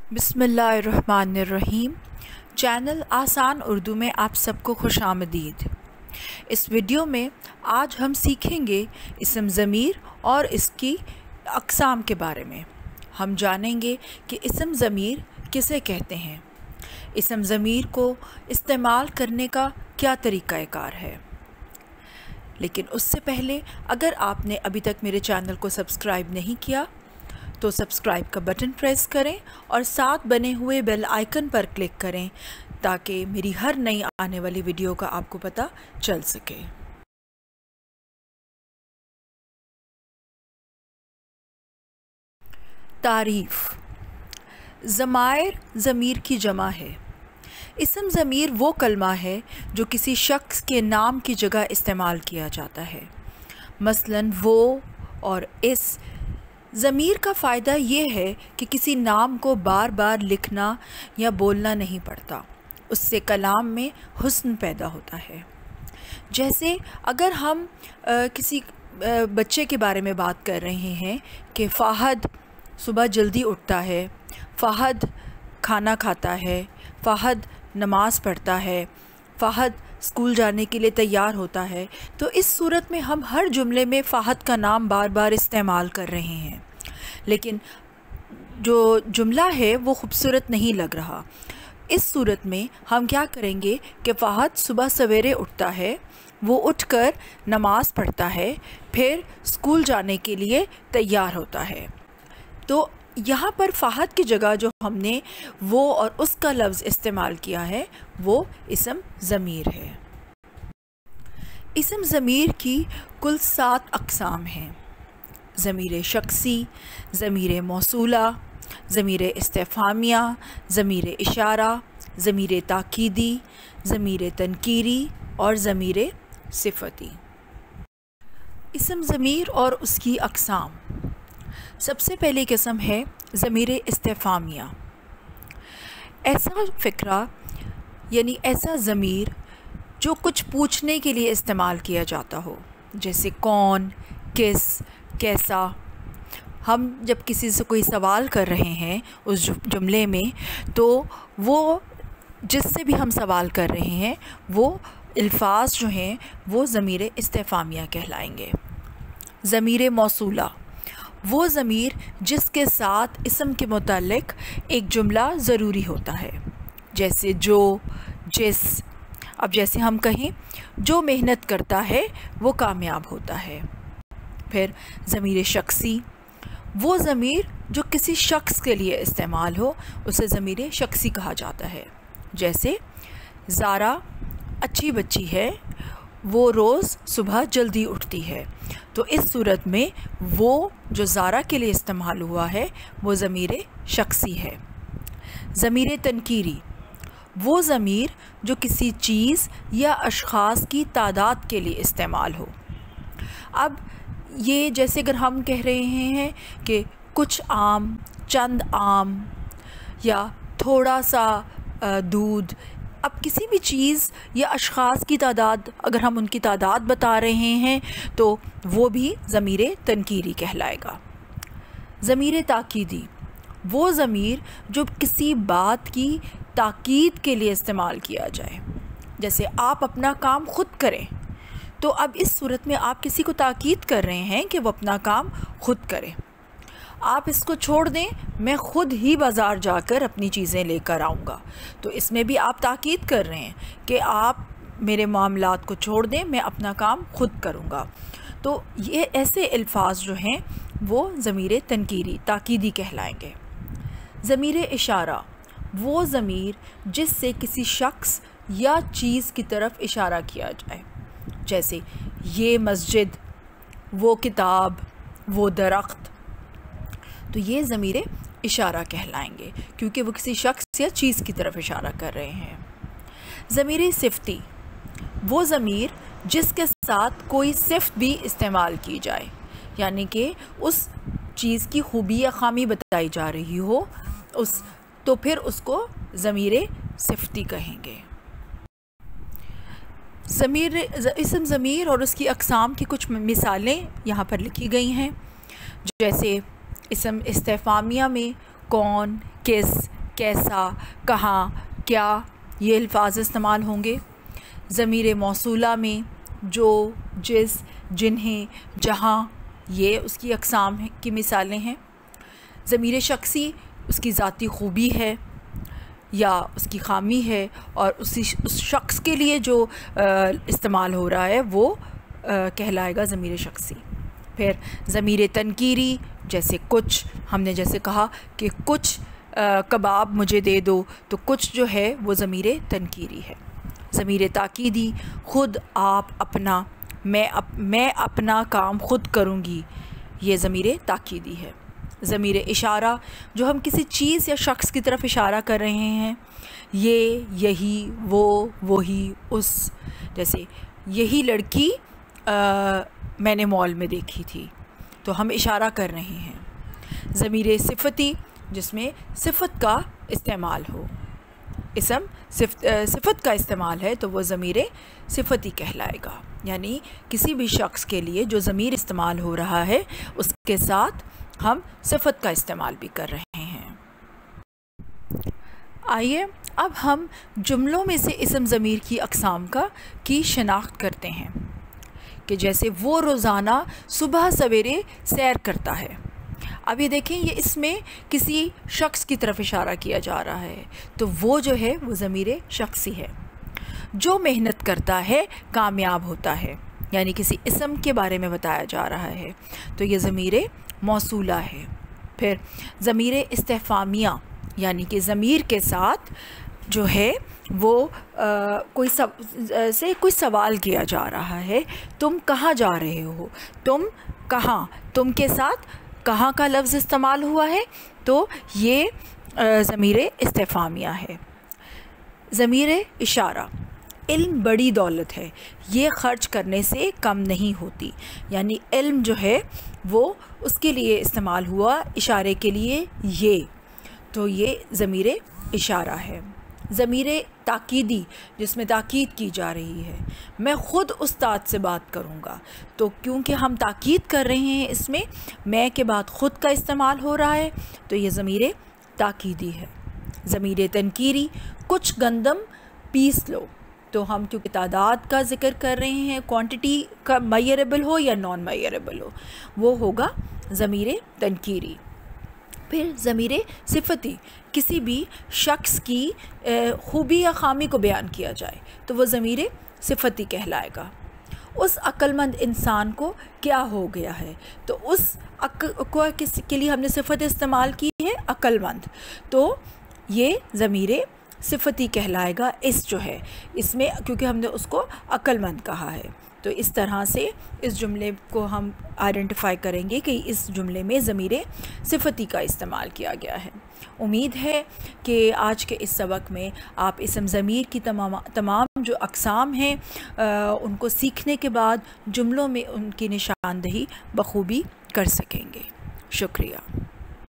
बिस्मिल्लाहिर्रहमानिर्रहीम। चैनल आसान उर्दू में आप सबको खुश आमदीद। इस वीडियो में आज हम सीखेंगे इसम ज़मीर और इसकी अक़साम के बारे में। हम जानेंगे कि इसम ज़मीर किसे कहते हैं, इसम ज़मीर को इस्तेमाल करने का क्या तरीक़ाकार है। लेकिन उससे पहले अगर आपने अभी तक मेरे चैनल को सब्सक्राइब नहीं किया तो सब्सक्राइब का बटन प्रेस करें और साथ बने हुए बेल आइकन पर क्लिक करें ताकि मेरी हर नई आने वाली वीडियो का आपको पता चल सके। तारीफ़। ज़माइर ज़मीर की जमा है। इसम ज़मीर वो कलमा है जो किसी शख्स के नाम की जगह इस्तेमाल किया जाता है। मसलन वो और इस। ज़मीर का फ़ायदा ये है कि किसी नाम को बार बार लिखना या बोलना नहीं पड़ता, उससे कलाम में हुस्न पैदा होता है। जैसे अगर हम किसी बच्चे के बारे में बात कर रहे हैं कि फ़ाहद सुबह जल्दी उठता है, फ़ाहद खाना खाता है, फ़ाहद नमाज़ पढ़ता है, फ़ाहद स्कूल जाने के लिए तैयार होता है, तो इस सूरत में हम हर जुमले में फ़ाहद का नाम बार बार इस्तेमाल कर रहे हैं, लेकिन जो जुमला है वो ख़ूबसूरत नहीं लग रहा। इस सूरत में हम क्या करेंगे कि फ़ाहद सुबह सवेरे उठता है, वो उठकर नमाज़ पढ़ता है, फिर स्कूल जाने के लिए तैयार होता है। तो यहाँ पर फ़ाहद की जगह जो हमने वो और उसका लफ्ज़ इस्तेमाल किया है वो इसम ज़मीर है। इसम ज़मीर की कुल 7 अक़साम हैं। ज़मीर शख्सी, ज़मीर मौसूला, ज़मीर इस्तिफ़हामिया, ज़मीर इशारा, ज़मीर ताकीदी, ज़मीर तनकीरी और ज़मीर सिफ़ती। इसम ज़मीर और उसकी अक़साम। सबसे पहली किस्म है ज़मीर इस्तिफ़हामिया। ऐसा फ़िक्रा यानी ऐसा ज़मीर जो कुछ पूछने के लिए इस्तेमाल किया जाता हो, जैसे कौन, किस, कैसा। हम जब किसी से कोई सवाल कर रहे हैं उस जुमले में, तो वो जिससे भी हम सवाल कर रहे हैं वो अल्फाज जो हैं वो ज़मीर इस्तिफ़हामिया कहलाएंगे। ज़मीर मौसूला वो ज़मीर जिसके साथ इसम के मुताल्लिक़ एक जुमला ज़रूरी होता है, जैसे जो, जिस। अब जैसे हम कहें जो मेहनत करता है वो कामयाब होता है। फिर ज़मीर शख्सी वो ज़मीर जो किसी शख्स के लिए इस्तेमाल हो, उसे ज़मीर शख्सी कहा जाता है। जैसे ज़ारा अच्छी बच्ची है, वो रोज़ सुबह जल्दी उठती है। तो इस सूरत में वो जो ज़ारा के लिए इस्तेमाल हुआ है वो ज़मीर शख्सी है। ज़मीर तनकीरी वो ज़मीर जो किसी चीज़ या अशख़ास की तादाद के लिए इस्तेमाल हो। अब ये जैसे अगर हम कह रहे हैं कि कुछ आम, चंद आम या थोड़ा सा दूध। अब किसी भी चीज़ या अशख़ास की तादाद, अगर हम उनकी तादाद बता रहे हैं तो वो भी ज़मीर तनकीरी कहलाएगा। ज़मीर ताकीदी वो ज़मीर जो किसी बात की ताकीद के लिए इस्तेमाल किया जाए, जैसे आप अपना काम ख़ुद करें। तो अब इस सूरत में आप किसी को ताकीद कर रहे हैं कि वो अपना काम ख़ुद करे। आप इसको छोड़ दें, मैं ख़ुद ही बाज़ार जाकर अपनी चीज़ें लेकर आऊँगा। तो इसमें भी आप ताकीद कर रहे हैं कि आप मेरे मामलात को छोड़ दें, मैं अपना काम ख़ुद करूँगा। तो ये ऐसे अल्फाज जो हैं वो ज़मीर तनकीरी ताकीदी कहलाएंगे। ज़मीर इशारा वो ज़मीर जिससे किसी शख्स या चीज़ की तरफ इशारा किया जाए, जैसे ये मस्जिद, वो किताब, वो दरख्त। तो ये ज़मीर इशारा कहलाएंगे क्योंकि वो किसी शख्स या चीज़ की तरफ इशारा कर रहे हैं। ज़मीर सिफ़ती वो ज़मीर जिसके साथ कोई सिफ़त भी इस्तेमाल की जाए, यानी कि उस चीज़ की खूबी या ख़ामी बताई जा रही हो, तो फिर उसको ज़मीर सिफ़ती कहेंगे। इसम ज़मीर और उसकी अक़साम की कुछ मिसालें यहाँ पर लिखी गई हैं, जैसे इसम इस्तिफ़हामिया में कौन, किस, کیسا، کہاں، کیا، یہ الفاظ استعمال ہوں گے۔ ضمیر موصولہ میں جو، جس، جنہیں، جہاں، یہ اس کی اقسام کی مثالیں ہیں۔ ضمیر شخصی اس کی ذاتی خوبی ہے یا اس کی خامی ہے، اور اس شخص کے لیے جو استعمال ہو رہا ہے وہ کہلائے گا ضمیر شخصی۔ پھر ضمیر تنکیری، جیسے کچھ، ہم نے جیسے کہا کہ کچھ کباب مجھے دے دو، تو کچھ جو ہے وہ ضمیر تنکیری ہے۔ ضمیر تاکیدی، خود، آپ، اپنا، میں اپنا کام خود کروں گی، یہ ضمیر تاکیدی ہے۔ ضمیر اشارہ، جو ہم کسی چیز یا شخص کی طرف اشارہ کر رہے ہیں، یہ، یہی، وہ، وہی، اس، جیسے یہی لڑکی میں نے مال میں دیکھی تھی، تو ہم اشارہ کر رہے ہیں۔ ضمیر صفتی، جس میں صفت کا استعمال ہو، اسم صفت کا استعمال ہے تو وہ ضمیر صفتی کہلائے گا، یعنی کسی بھی شخص کے لیے جو ضمیر استعمال ہو رہا ہے اس کے ساتھ ہم صفت کا استعمال بھی کر رہے ہیں۔ آئیے اب ہم جملوں میں سے اسم ضمیر کی اقسام کی شناخت کرتے ہیں، کہ جیسے وہ روزانہ صبح سویرے سیر کرتا ہے۔ اب یہ دیکھیں، یہ اس میں کسی شخص کی طرف اشارہ کیا جا رہا ہے، تو وہ جو ہے وہ ضمیر شخصی ہے۔ جو محنت کرتا ہے کامیاب ہوتا ہے، یعنی کسی اسم کے بارے میں بتایا جا رہا ہے، تو یہ ضمیر موصولہ ہے۔ پھر ضمیر استفہامیہ، یعنی کہ ضمیر کے ساتھ جو ہے وہ کوئی سوال کیا جا رہا ہے، تم کہاں جا رہے ہو، تم کہاں، تم کے ساتھ کہاں کا لفظ استعمال ہوا ہے، تو یہ ضمیر استفہامیہ ہے۔ ضمیر اشارہ، علم بڑی دولت ہے، یہ خرچ کرنے سے کم نہیں ہوتی، یعنی علم جو ہے وہ اس کے لیے استعمال ہوا، اشارے کے لیے یہ، تو یہ ضمیر اشارہ ہے۔ ضمیر تاکیدی، جس میں تاکید کی جا رہی ہے، میں خود استاد سے بات کروں گا، تو کیونکہ ہم تاکید کر رہے ہیں، اس میں میں کے بعد خود کا استعمال ہو رہا ہے، تو یہ ضمیر تاکیدی ہے۔ ضمیر تنکیری، کچھ گندم پیس لو، تو ہم کیونکہ تعداد کا ذکر کر رہے ہیں، کوانٹٹی کا میئربل ہو یا نان میئربل ہو، وہ ہوگا ضمیر تنکیری۔ پھر ضمیر صفتی، کسی بھی شخص کی خوبی یا خامی کو بیان کیا جائے تو وہ ضمیر صفتی کہلائے گا۔ اس عقل مند انسان کو کیا ہو گیا ہے، تو اس کے لیے ہم نے صفت استعمال کی ہے عقل مند، تو یہ ضمیر صفتی کہلائے گا۔ اس جو ہے اس میں کیونکہ ہم نے اس کو عقل مند کہا ہے، تو اس طرح سے اس جملے کو ہم آئیڈینٹیفائی کریں گے کہ اس جملے میں ضمیر صفتی کا استعمال کیا گیا ہے۔ امید ہے کہ آج کے اس سبق میں آپ اسم ضمیر کی تمام جو اقسام ہیں ان کو سیکھنے کے بعد جملوں میں ان کی نشاندہی بخوبی کر سکیں گے۔ شکریہ۔